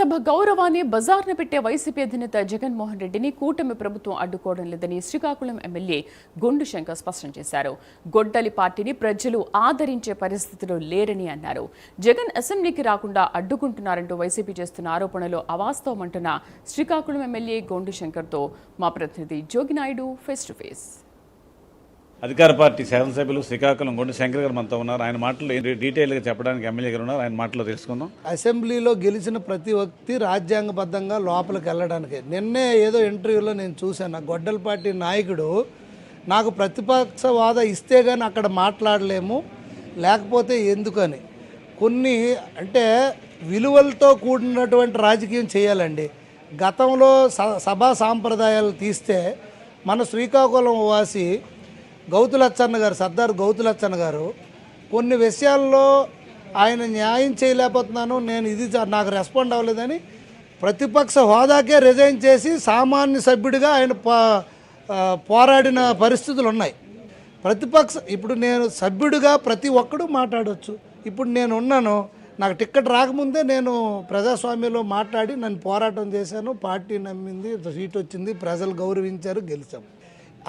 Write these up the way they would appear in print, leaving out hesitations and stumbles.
సభ గౌరవాన్ని బజార్న పెట్టే వైసీపీ అధినేత జగన్మోహన్ రెడ్డిని కూటమి ప్రభుత్వం అడ్డుకోవడం లేదని శ్రీకాకుళం ఎమ్మెల్యే గొండు శంకర్ స్పష్టం చేశారు. గొడ్డలి పార్టీని ప్రజలు ఆదరించే పరిస్థితిలో లేరని అన్నారు. జగన్ అసెంబ్లీకి రాకుండా అడ్డుకుంటున్నారంటూ వైసీపీ చేస్తున్న ఆరోపణలు అవాస్తవమంటున్న శ్రీకాకుళం ఎమ్మెల్యే గొండు శంకర్తో మా ప్రతినిధి జోగినాయుడు ఫేస్ టు ఫేస్. అధికార పార్టీ శాసనసభ్యులు శ్రీకాకుళం గొండు శంకర్ గారు మనతో ఉన్నారు. ఆయన మాటలు డీటెయిల్గా చెప్పడానికి ఎమ్మెల్యే గారు ఉన్నారు. ఆయన మాటలో తెలుసుకుందాం. అసెంబ్లీలో గెలిచిన ప్రతి వ్యక్తి రాజ్యాంగబద్ధంగా లోపలికి వెళ్ళడానికి నిన్నే ఏదో ఇంటర్వ్యూలో నేను చూశాను. గొడ్డల పార్టీ నాయకుడు నాకు ప్రతిపక్షవాద ఇస్తే కానీ అక్కడ మాట్లాడలేము, లేకపోతే ఎందుకని కొన్ని అంటే విలువలతో కూడినటువంటి రాజకీయం చేయాలండి. గతంలో సభా సాంప్రదాయాలు తీస్తే మన శ్రీకాకుళం వాసి గౌతులచ్చన్న గారు, సర్దార్ గౌతులచ్చన్న గారు కొన్ని విషయాల్లో ఆయన న్యాయం చేయలేకపోతున్నాను, నేను ఇది నాకు రెస్పాండ్ అవ్వలేదని ప్రతిపక్ష హోదాకే రిజైన్ చేసి సామాన్య సభ్యుడిగా ఆయన పోరాడిన పరిస్థితులు ఉన్నాయి. ఇప్పుడు నేను సభ్యుడిగా ప్రతి ఒక్కడు మాట్లాడవచ్చు. ఇప్పుడు నేను ఉన్నాను, నాకు టిక్కెట్ రాకముందే నేను ప్రజాస్వామ్యంలో మాట్లాడి నన్ను పోరాటం చేశాను, పార్టీ నమ్మింది, సీట్ వచ్చింది, ప్రజలు గౌరవించారు, గెలిచాము.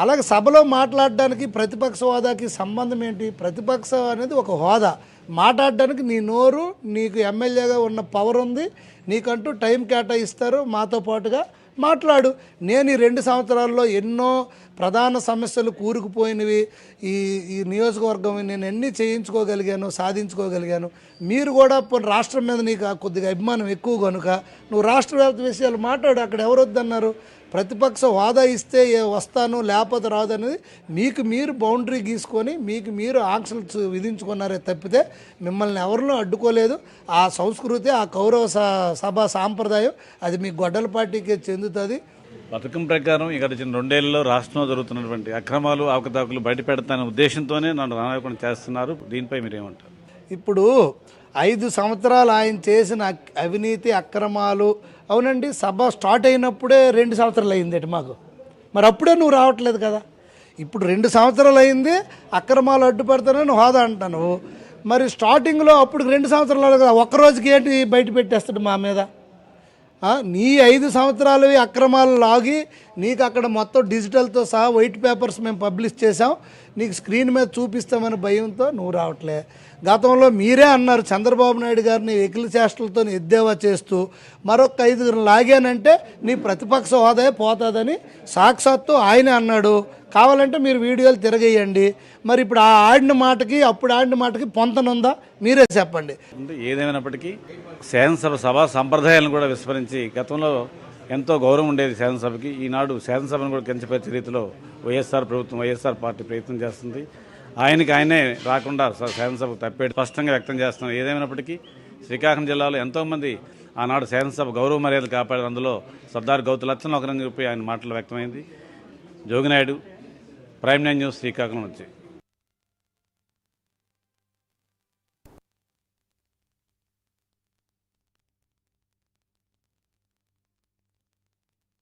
అలాగే సభలో మాట్లాడడానికి ప్రతిపక్ష హోదాకి సంబంధం ఏంటి? ప్రతిపక్షం అనేది ఒక హోదా. మాట్లాడడానికి నీ నోరు, నీకు ఎమ్మెల్యేగా ఉన్న పవర్ ఉంది, నీకంటూ టైం కేటాయిస్తారు, మాతో పాటుగా మాట్లాడు. నేను ఈ 2 సంవత్సరాల్లో ఎన్నో ప్రధాన సమస్యలు కూరుకుపోయినవి ఈ నియోజకవర్గం నేను ఎన్ని చేయించుకోగలిగాను, సాధించుకోగలిగాను. మీరు కూడా రాష్ట్రం మీద నీకు కొద్దిగా అభిమానం ఎక్కువ కనుక నువ్వు రాష్ట్ర వ్యాప్త విషయాలు మాట్లాడు. అక్కడ ఎవరు వద్దన్నారు? ప్రతిపక్ష హోదా ఇస్తే వస్తాను, లేకపోతే రాదు అనేది మీకు మీరు బౌండరీ గీసుకొని మీకు మీరు ఆంక్షలు విధించుకున్నారే తప్పితే మిమ్మల్ని ఎవరినూ అడ్డుకోలేదు. ఆ సంస్కృతి, ఆ కౌరవ సభ సాంప్రదాయం అది మీ గొడ్డల పార్టీకే చెందుతుంది. పథకం ప్రకారం ఇక్కడ 2 ఏళ్లలో రాష్ట్రంలో జరుగుతున్నటువంటి అక్రమాలు, అవకతవకలు బయట పెడతానే ఉద్దేశంతోనే నన్ను రానివ్వకుండా చేస్తున్నారు. దీనిపై మీరేమంటారు? ఇప్పుడు 5 సంవత్సరాలు ఆయన చేసిన అవినీతి అక్రమాలు, అవునండి, సభ స్టార్ట్ అయినప్పుడే 2 సంవత్సరాలు అయింది మాకు. మరి అప్పుడే నువ్వు రావట్లేదు కదా. ఇప్పుడు 2 సంవత్సరాలు అయింది, అక్రమాలు అడ్డుపడతానని హోదా అంటాను. మరి స్టార్టింగ్లో అప్పుడు 2 సంవత్సరాలు కదా, ఒక్కరోజుకి ఏంటి బయట పెట్టేస్తాడు మా మీద? నీ 5 సంవత్సరాలు అక్రమాలు లాగి నీకు అక్కడ మొత్తం డిజిటల్తో సహా వైట్ పేపర్స్ మేము పబ్లిష్ చేసాం, నీకు స్క్రీన్ మీద చూపిస్తామని భయంతో నువ్వు రావట్లే. గతంలో మీరే అన్నారు చంద్రబాబు నాయుడు గారిని వెకిలి చేష్టలతో ఎద్దేవా చేస్తూ మరొక 5 లాగానంటే నీ ప్రతిపక్ష హోదా పోతుందని సాక్షాత్తు ఆయనే అన్నాడు. కావాలంటే మీరు వీడియోలు తిరగేయండి. మరి ఇప్పుడు ఆడిన మాటకి అప్పుడు ఆడిన మాటకి పొంతనుందా? మీరే చెప్పండి. ఏదేమైనప్పటికీ శాసనసభ సభా సంప్రదాయాలను కూడా విస్మరించి గతంలో ఎంతో గౌరవం ఉండేది శాసనసభకి. ఈనాడు శాసనసభను కూడా కించపరిచే రీతిలో వైఎస్ఆర్ ప్రభుత్వం, వైఎస్ఆర్ పార్టీ ప్రయత్నం చేస్తుంది. ఆయనే రాకుండా శాసనసభకు తప్పేది స్పష్టంగా వ్యక్తం చేస్తున్నారు. ఏదేమైనప్పటికీ శ్రీకాకుళం జిల్లాలో ఎంతోమంది ఆనాడు శాసనసభ గౌరవ మర్యాదలు కాపాడారు. అందులో సర్దార్ గౌతులచ్చన్న ఒకరని చెప్పి ఆయన మాటలు వ్యక్తమైంది. జోగినాయుడు, ప్రైమ్ 9 న్యూస్, శ్రీకాకుళం నుంచి.